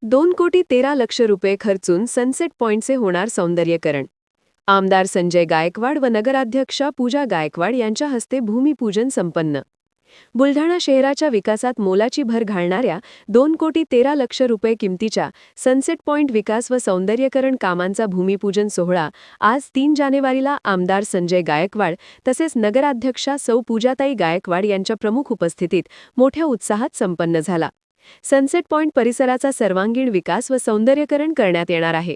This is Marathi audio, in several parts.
2,13,00,000 रुपये खर्चून सनसेट पॉइंटचे होणार सौंदर्यीकरण। आमदार संजय गायकवाड व नगराध्यक्षा पूजा गायकवाड यांच्या हस्ते भूमिपूजन संपन्न। बुलढाणा शहराच्या विकासात मोलाची भर घालणाऱ्या 2,13,00,000 रुपये किमतीच्या सनसेट पॉइंट विकास व सौंदर्यीकरण कामांचा भूमिपूजन सोहळा आज 3 जानेवारीला आमदार संजय गायकवाड तसेच नगराध्यक्षा सौ पूजाताई गायकवाड यांच्या प्रमुख उपस्थितीत मोठ्या उत्साहात संपन्न झाला। सनसेट पॉइंट परिसराचा सर्वांगीण विकास व सौंदर्यीकरण करण्यात येणार आहे।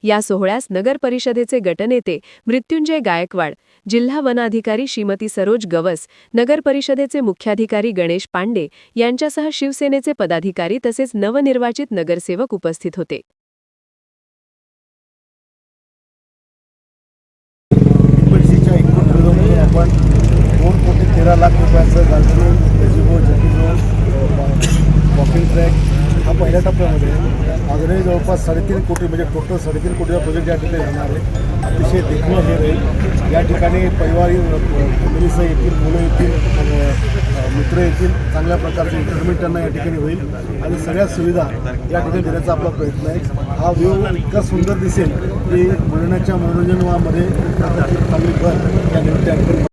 या सोहळ्यास नगर परिषदेचे गटनेते मृत्युंजय गायकवाड, जिल्हा वन अधिकारी श्रीमती सरोज गवस, नगर परिषदेचे मुख्याधिकारी गणेश पांडे यांच्यासह शिवसेनेचे पदाधिकारी तसेच नवनिर्वाचित नगरसेवक उपस्थित होते। आपण 2,13,00,000 रुपयाचं गार्डनिंग, गजिबो, वॉकिंग ट्रॅक हा पहिल्या टप्प्यामध्ये अजूनही जवळपास 3.5 कोटी म्हणजे टोटल 3.5 कोटीचा प्रोजेक्ट या ठिकाणी होणार आहे। अतिशय देखणं हे राहील। या ठिकाणी परिवारी फॅमिलीसह येतील, मुलं येतील, मित्र येतील, चांगल्या प्रकारचे एंटरटेनमेंट त्यांना या ठिकाणी होईल आणि सगळ्या सुविधा या ठिकाणी देण्याचा आपला प्रयत्न आहे। हा व्ह्यू इतका सुंदर दिसेल की बुलढाण्याच्या मनोरंजनामध्ये चांगली भर या निमित्ताने